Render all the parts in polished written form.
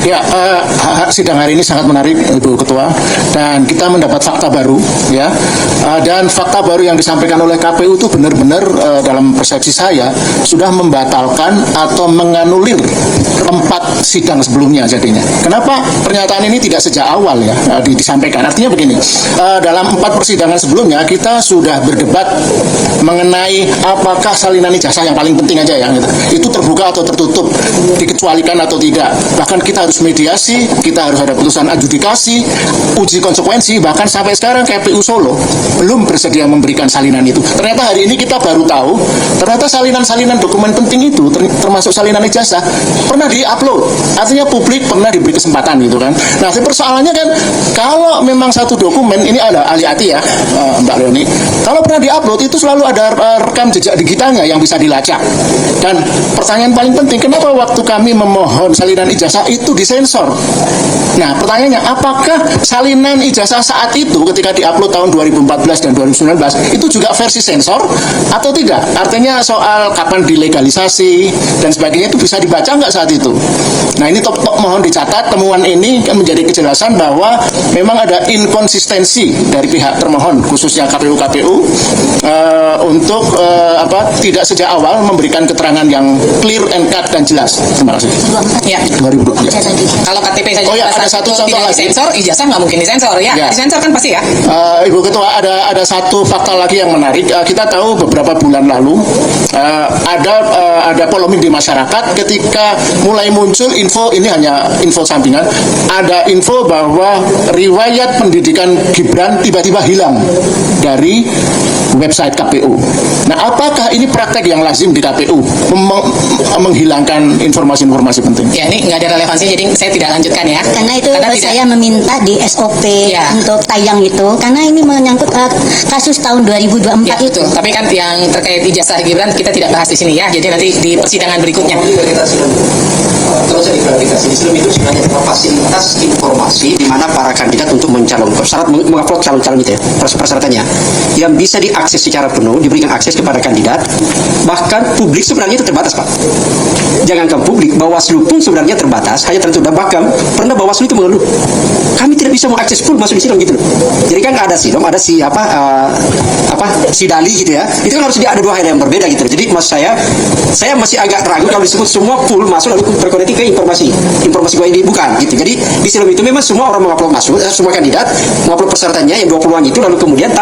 Ya, sidang hari ini sangat menarik, Ibu Ketua, dan kita mendapat fakta baru, ya. Dan fakta baru yang disampaikan oleh KPU itu benar-benar dalam persepsi saya sudah membatalkan atau menganulir 4 sidang sebelumnya jadinya. Kenapa pernyataan ini tidak sejak awal ya disampaikan? Artinya begini, dalam 4 persidangan sebelumnya kita sudah berdebat mengenai apakah salinan ijazah yang paling penting aja ya, itu terbuka atau tertutup, dikecualikan atau tidak. Bahkan kita harus mediasi, kita harus ada putusan adjudikasi, uji konsekuensi, bahkan sampai sekarang KPU Solo belum bersedia memberikan salinan itu. Ternyata hari ini kita baru tahu, ternyata salinan-salinan dokumen penting itu, termasuk salinan ijazah, pernah di-upload. Artinya publik pernah diberi kesempatan gitu kan. Nah, persoalannya kan, kalau memang satu dokumen, ini ada hati-hati ya Mbak Leoni, kalau pernah di-upload itu selalu ada rekam jejak digitalnya yang bisa dilacak. Dan pertanyaan paling penting, kenapa waktu kami memohon salinan ijazah itu disensor? Nah, pertanyaannya, apakah salinan ijazah saat itu ketika diupload tahun 2014 dan 2019 itu juga versi sensor atau tidak? Artinya soal kapan dilegalisasi dan sebagainya itu bisa dibaca nggak saat itu? Nah, ini mohon dicatat, temuan ini kan menjadi kejelasan bahwa memang ada inkonsistensi dari pihak termohon, khususnya KPU untuk tidak sejak awal memberikan keterangan yang clear and cut dan jelas. Terima kasih. Ya. 2000. Ya. Kalau KTP saja ada satu contoh tidak lagi. disensor, ijazah nggak mungkin disensor ya. Disensor kan pasti ya. Ibu Ketua, ada satu fakta lagi yang menarik. Kita tahu beberapa bulan lalu ada polemik di masyarakat ketika mulai muncul info, ini hanya info sampingan, ada info bahwa riwayat pendidikan Gibran tiba-tiba hilang dari website KPU. Nah, apakah ini praktek yang lazim di KPU menghilangkan informasi-informasi penting? Ya, ini nggak ada relevansinya, jadi saya tidak lanjutkan ya. Karena itu saya meminta di SOP untuk tayang itu, karena ini menyangkut kasus tahun 2024 ya, itu. Tapi kan yang terkait ijazah Gibran kita tidak bahas di sini ya, jadi nanti di persidangan berikutnya. Terus saya diklarifikasi, di sebelum itu sebenarnya fasilitas informasi di mana para kandidat untuk mencalonkan syarat mengupload calon-calon itu ya, persyaratannya yang bisa diakses secara penuh, diberikan akses kepada kandidat. Bahkan publik sebenarnya itu terbatas, Pak. Jangankan publik, Bawaslu pun sebenarnya terbatas, hanya tertentu. Dan bahkan pernah Bawaslu itu mengeluh, kami tidak bisa mengakses full masuk di sidang gitu loh. Jadi kan ada sidang, ada si Dali gitu ya. Itu kan harus ada 2 hal yang berbeda gitu loh. Jadi maksud saya masih agak ragu kalau disebut semua full masuk lalu terkoneksi ke informasi gua ini bukan gitu. Jadi di sidang itu memang semua orang mengupload masuk, semua kandidat mengupload persyaratannya yang 20-an itu, lalu kemudian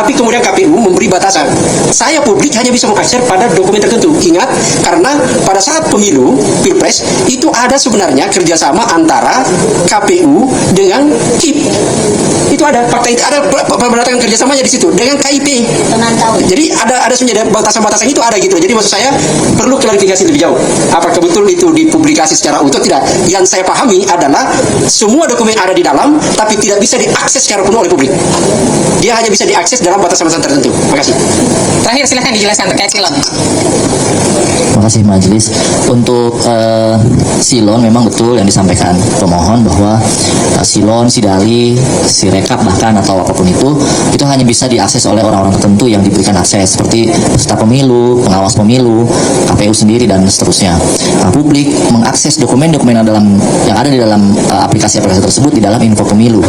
KPU memberi batasan. Saya publik hanya bisa mengakses pada dokumen tertentu. Ingat, karena pada saat pemilu Pilpres itu ada sebenarnya kerjasama antara KPU dengan KIP. Itu ada fakta, itu ada pemberatan kerjasamanya di situ dengan KIP. Jadi ada sebenarnya batasan-batasan itu ada gitu. Jadi maksud saya perlu klarifikasi lebih jauh. Apakah betul itu dipublikasi secara utuh? Tidak. Yang saya pahami adalah semua dokumen ada di dalam, tapi tidak bisa diakses secara penuh oleh publik. Dia hanya bisa diakses dalam batasan-batasan tertentu. Terima kasih. Terakhir silahkan dijelaskan terkait silon. Terima kasih majelis. Untuk silon memang betul yang disampaikan pemohon bahwa silon, sidali, sirekap bahkan atau apapun itu hanya bisa diakses oleh orang-orang tertentu yang diberikan akses seperti peserta pemilu, pengawas pemilu, KPU sendiri dan seterusnya. Nah, publik mengakses dokumen-dokumen yang ada di dalam aplikasi-aplikasi tersebut di dalam info pemilu.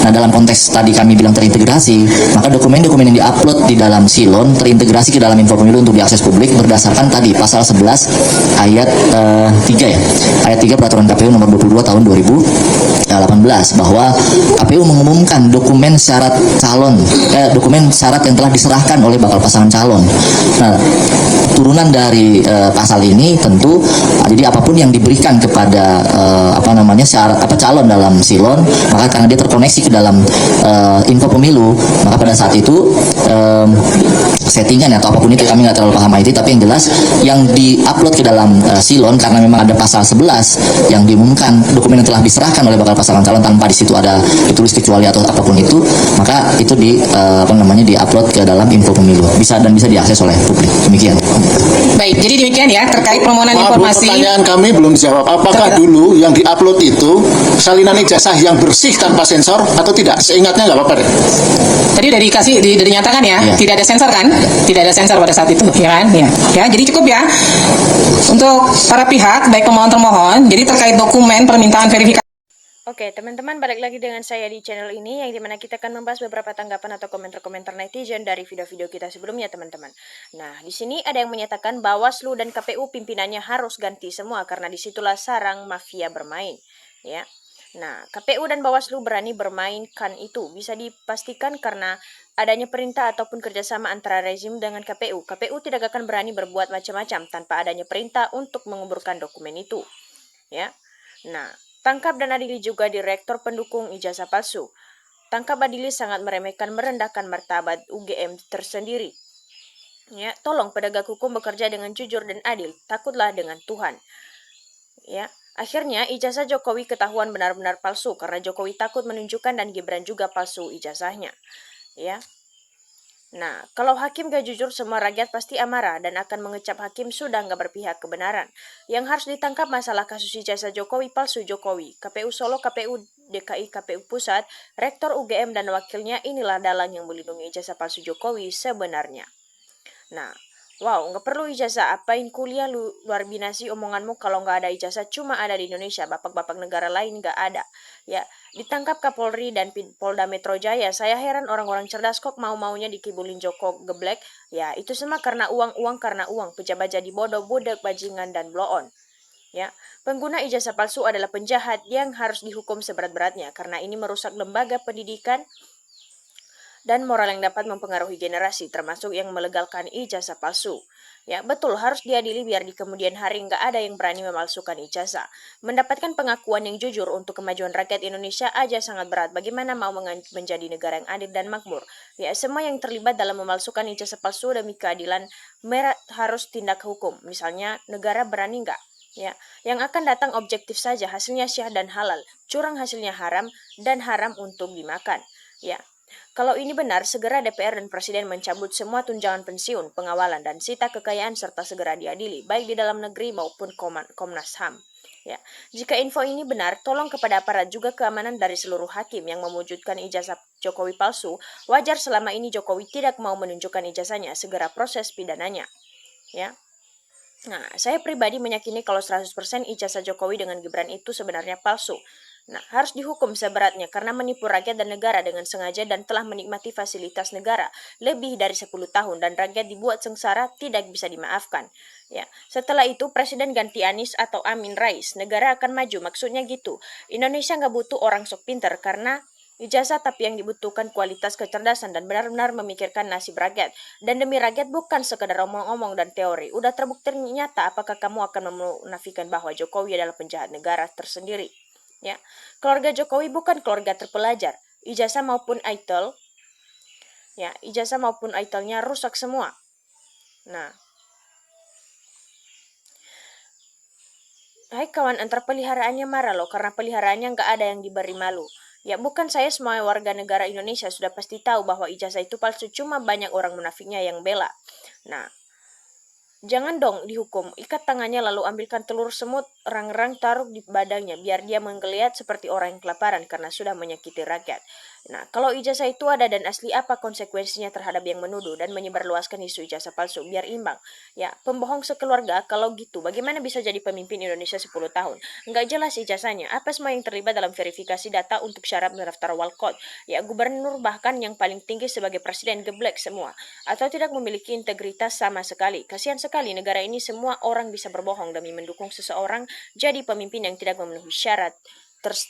Nah, dalam konteks tadi kami bilang terintegrasi, maka dokumen-dokumen yang diupload di dalam silon terintegrasi ke dalam info pemilu untuk diakses publik berdasarkan tadi pasal 11 ayat 3 ya. Ayat 3 Peraturan KPU nomor 22 tahun 2018 bahwa KPU mengumumkan dokumen syarat calon, dokumen syarat yang telah diserahkan oleh bakal pasangan calon. Nah, turunan dari pasal ini tentu jadi apapun yang diberikan kepada calon dalam silon, maka karena dia terkoneksi ke dalam info pemilu, maka pada saat itu settingan atau apapun itu kami nggak terlalu paham IT, tapi yang jelas yang diupload ke dalam silon karena memang ada pasal 11 yang diumumkan dokumen yang telah diserahkan oleh bakal pasangan calon tanpa di situ ada ditulis kecuali atau apapun itu, maka itu diupload ke dalam info pemilu bisa diakses oleh publik. Demikian. Baik, jadi demikian ya terkait permohonan informasi. Pertanyaan kami belum dijawab. Apakah dulu yang diupload itu salinan ijazah yang bersih tanpa sensor atau tidak? Seingatnya nggak apa-apa deh. Tadi udah dinyatakan ya, tidak ada sensor kan? Tidak ada sensor pada saat itu, ya kan? Ya, jadi cukup ya untuk para pihak baik pemohon termohon. Jadi terkait dokumen permintaan verifikasi Oke, teman-teman, balik lagi dengan saya di channel ini, yang dimana kita akan membahas beberapa tanggapan atau komentar-komentar netizen dari video-video kita sebelumnya, teman-teman. Nah, di sini ada yang menyatakan Bawaslu dan KPU pimpinannya harus ganti semua karena disitulah sarang mafia bermain, ya. Nah, KPU dan Bawaslu berani bermainkan itu bisa dipastikan karena adanya perintah ataupun kerjasama antara rezim dengan KPU. KPU tidak akan berani berbuat macam-macam tanpa adanya perintah untuk menguburkan dokumen itu, ya. Nah, tangkap dan adili juga direktur pendukung ijazah palsu. Tangkap adili sangat meremehkan merendahkan martabat UGM tersendiri. Ya, tolong penegak hukum bekerja dengan jujur dan adil. Takutlah dengan Tuhan. Ya, akhirnya ijazah Jokowi ketahuan benar-benar palsu karena Jokowi takut menunjukkan dan Gibran juga palsu ijazahnya. Ya. Nah, kalau hakim gak jujur, semua rakyat pasti amarah dan akan mengecap hakim sudah gak berpihak kebenaran. Yang harus ditangkap masalah kasus ijazah Jokowi palsu Jokowi. KPU Solo, KPU DKI, KPU Pusat, Rektor UGM dan wakilnya inilah dalang yang melindungi ijazah palsu Jokowi sebenarnya. Nah, wow, nggak perlu ijazah, apain kuliah luar binasi omonganmu kalau nggak ada ijazah cuma ada di Indonesia, bapak-bapak negara lain nggak ada. Ya, ditangkap Kapolri dan Polda Metro Jaya, saya heran orang-orang cerdas kok mau-maunya dikibulin Joko geblek. Ya, itu semua karena uang, pejabat jadi bodoh, budak, bajingan, dan blow on. Ya, pengguna ijazah palsu adalah penjahat yang harus dihukum seberat-beratnya karena ini merusak lembaga pendidikan dan moral yang dapat mempengaruhi generasi, termasuk yang melegalkan ijazah palsu. Ya, betul, harus diadili biar di kemudian hari nggak ada yang berani memalsukan ijazah. Mendapatkan pengakuan yang jujur untuk kemajuan rakyat Indonesia aja sangat berat. Bagaimana mau menjadi negara yang adil dan makmur? Ya, semua yang terlibat dalam memalsukan ijazah palsu demi keadilan harus tindak hukum. Misalnya, negara berani nggak? Ya, yang akan datang objektif saja, hasilnya syah dan halal, curang hasilnya haram dan haram untuk dimakan. Ya, kalau ini benar, segera DPR dan Presiden mencabut semua tunjangan pensiun, pengawalan, dan sita kekayaan serta segera diadili, baik di dalam negeri maupun Komnas HAM. Ya, jika info ini benar, tolong kepada aparat juga keamanan dari seluruh hakim yang mewujudkan ijazah Jokowi palsu. Wajar selama ini Jokowi tidak mau menunjukkan ijazahnya, segera proses pidananya. Ya. Nah, saya pribadi meyakini kalau 100% ijazah Jokowi dengan Gibran itu sebenarnya palsu. Nah, harus dihukum seberatnya karena menipu rakyat dan negara dengan sengaja dan telah menikmati fasilitas negara lebih dari 10 tahun dan rakyat dibuat sengsara tidak bisa dimaafkan. Ya, setelah itu Presiden ganti Anies atau Amin Rais, negara akan maju, maksudnya gitu. Indonesia nggak butuh orang sok pinter karena ijazah, tapi yang dibutuhkan kualitas kecerdasan dan benar-benar memikirkan nasib rakyat. Dan demi rakyat bukan sekedar omong-omong dan teori. Udah terbukti nyata, apakah kamu akan menafikan bahwa Jokowi adalah penjahat negara tersendiri? Ya, keluarga Jokowi bukan keluarga terpelajar. Ijazah maupun ITIL, ya, ijazah maupun ITIL-nya rusak semua. Nah, hai kawan, antar peliharaannya marah loh karena peliharaannya nggak ada yang diberi malu. Ya, bukan saya, semua warga negara Indonesia sudah pasti tahu bahwa ijazah itu palsu, cuma banyak orang munafiknya yang bela. Nah, jangan dong dihukum, ikat tangannya lalu ambilkan telur semut, rang-rang taruh di badannya, biar dia menggeliat seperti orang yang kelaparan karena sudah menyakiti rakyat. Nah, kalau ijazah itu ada dan asli, apa konsekuensinya terhadap yang menuduh dan menyebarluaskan isu ijazah palsu? Biar imbang. Ya, pembohong sekeluarga, kalau gitu, bagaimana bisa jadi pemimpin Indonesia 10 tahun? Nggak jelas ijazahnya, apa semua yang terlibat dalam verifikasi data untuk syarat mendaftar walkot? Ya, gubernur bahkan yang paling tinggi sebagai presiden geblek semua. Atau tidak memiliki integritas sama sekali. Kasihan sekali negara ini semua orang bisa berbohong demi mendukung seseorang jadi pemimpin yang tidak memenuhi syarat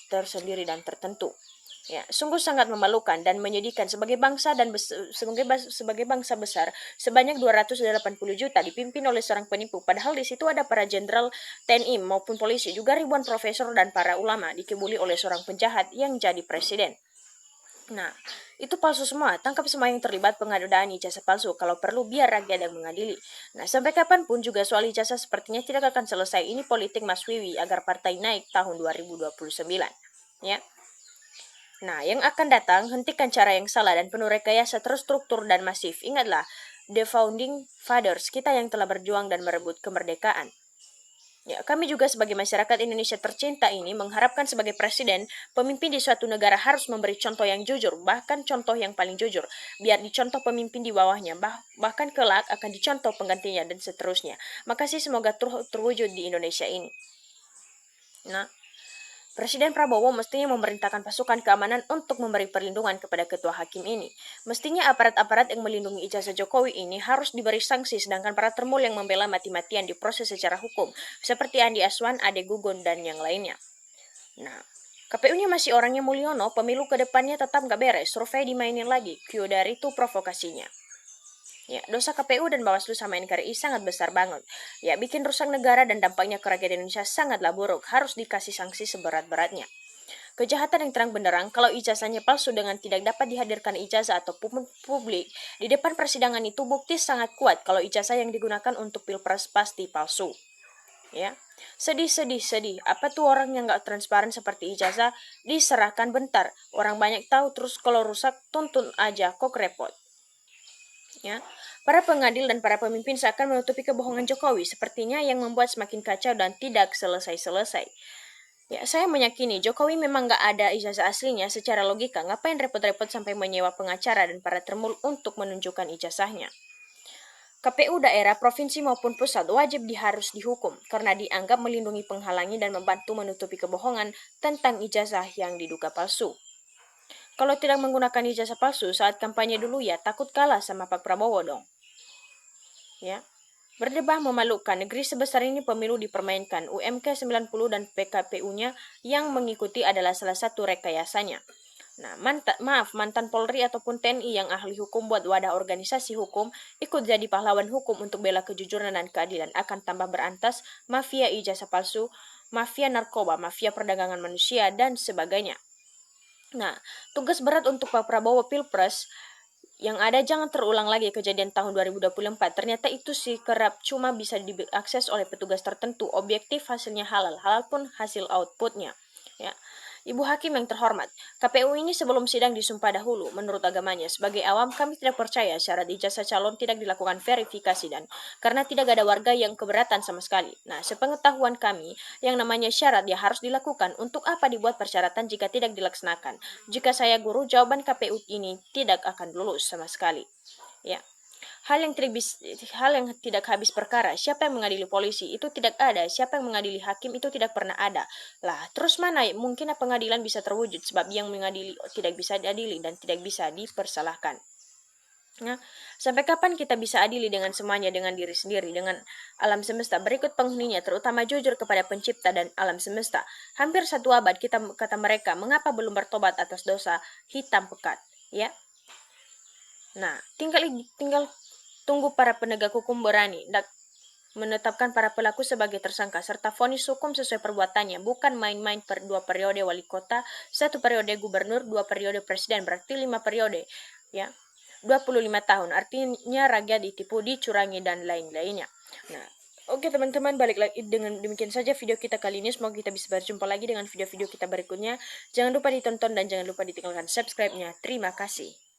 tersendiri dan tertentu. Ya, sungguh sangat memalukan dan menyedihkan sebagai bangsa dan sebagai bangsa besar sebanyak 280 juta dipimpin oleh seorang penipu, padahal di situ ada para jenderal TNI maupun polisi, juga ribuan profesor dan para ulama dikibuli oleh seorang penjahat yang jadi presiden. Nah, itu palsu semua. Tangkap semua yang terlibat pengadaan ijazah palsu. Kalau perlu biar rakyat yang mengadili. Nah, sampai kapanpun juga soal ijazah sepertinya tidak akan selesai. Ini politik Mas Wiwi agar partai naik tahun 2029. Ya. Nah, yang akan datang, hentikan cara yang salah dan penuh rekayasa terstruktur dan masif. Ingatlah, the founding fathers, kita yang telah berjuang dan merebut kemerdekaan. Ya, kami juga sebagai masyarakat Indonesia tercinta ini mengharapkan sebagai presiden, pemimpin di suatu negara harus memberi contoh yang jujur, bahkan contoh yang paling jujur. Biar dicontoh pemimpin di bawahnya, bahkan kelak akan dicontoh penggantinya dan seterusnya. Makasih, semoga terwujud di Indonesia ini. Nah, Presiden Prabowo mestinya memerintahkan pasukan keamanan untuk memberi perlindungan kepada ketua hakim ini. Mestinya aparat-aparat yang melindungi ijazah Jokowi ini harus diberi sanksi, sedangkan para termul yang membela mati-matian diproses secara hukum, seperti Andi Aswan, Ade Gugun, dan yang lainnya. Nah, KPU-nya masih orangnya Mulyono, pemilu ke depannya tetap gak beres, survei dimainin lagi, Kyodari itu provokasinya. Ya, dosa KPU dan Bawaslu sama NKRI sangat besar banget. Ya, bikin rusak negara dan dampaknya ke rakyat Indonesia sangatlah buruk. Harus dikasih sanksi seberat-beratnya. Kejahatan yang terang benderang, kalau ijazahnya palsu dengan tidak dapat dihadirkan ijazah atau publik, di depan persidangan itu bukti sangat kuat kalau ijazah yang digunakan untuk pilpres pasti palsu. Ya, sedih. Apa tuh orang yang gak transparan seperti ijazah diserahkan bentar. Orang banyak tahu, terus kalau rusak tuntun aja, kok repot. Ya, para pengadil dan para pemimpin seakan menutupi kebohongan Jokowi, sepertinya yang membuat semakin kacau dan tidak selesai-selesai. Ya, saya meyakini Jokowi memang gak ada ijazah aslinya. Secara logika, ngapain repot-repot sampai menyewa pengacara dan para termul untuk menunjukkan ijazahnya. KPU daerah, provinsi maupun pusat wajib harus dihukum karena dianggap melindungi, penghalangi, dan membantu menutupi kebohongan tentang ijazah yang diduga palsu. Kalau tidak menggunakan ijazah palsu saat kampanye dulu ya takut kalah sama Pak Prabowo dong. Ya. Berdebah memalukan, negeri sebesar ini pemilu dipermainkan. UMK 90 dan PKPU-nya yang mengikuti adalah salah satu rekayasanya. Nah, mantan Polri ataupun TNI yang ahli hukum buat wadah organisasi hukum ikut jadi pahlawan hukum untuk bela kejujuran dan keadilan, akan tambah berantas mafia ijazah palsu, mafia narkoba, mafia perdagangan manusia, dan sebagainya. Nah, tugas berat untuk Pak Prabowo Pilpres yang ada jangan terulang lagi kejadian tahun 2024. Ternyata itu sih kerap cuma bisa diakses oleh petugas tertentu, objektif hasilnya halal pun hasil outputnya. Ya. Ibu Hakim yang terhormat, KPU ini sebelum sidang disumpah dahulu. Menurut agamanya, sebagai awam kami tidak percaya syarat ijazah calon tidak dilakukan verifikasi dan karena tidak ada warga yang keberatan sama sekali. Nah, sepengetahuan kami, yang namanya syarat ya harus dilakukan. Untuk apa dibuat persyaratan jika tidak dilaksanakan? Jika saya guru, jawaban KPU ini tidak akan lulus sama sekali. Ya. Hal yang tidak habis perkara, siapa yang mengadili polisi itu tidak ada, siapa yang mengadili hakim itu tidak pernah ada. Lah, terus mana mungkin pengadilan bisa terwujud sebab yang mengadili tidak bisa diadili dan tidak bisa dipersalahkan. Nah, sampai kapan kita bisa adili dengan semuanya, dengan diri sendiri, dengan alam semesta? Berikut penghuninya, terutama jujur kepada pencipta dan alam semesta. Hampir 1 abad kata mereka, mengapa belum bertobat atas dosa hitam pekat? Ya. Nah, tinggal tunggu para penegak hukum berani menetapkan para pelaku sebagai tersangka serta vonis hukum sesuai perbuatannya, bukan main-main 2 periode wali kota, 1 periode gubernur, 2 periode presiden, berarti 5 periode. Ya. 25 tahun, artinya rakyat ditipu, dicurangi, dan lain-lainnya. Nah, oke teman-teman, balik lagi dengan demikian saja video kita kali ini. Semoga kita bisa berjumpa lagi dengan video-video kita berikutnya. Jangan lupa ditonton dan jangan lupa ditinggalkan subscribe-nya. Terima kasih.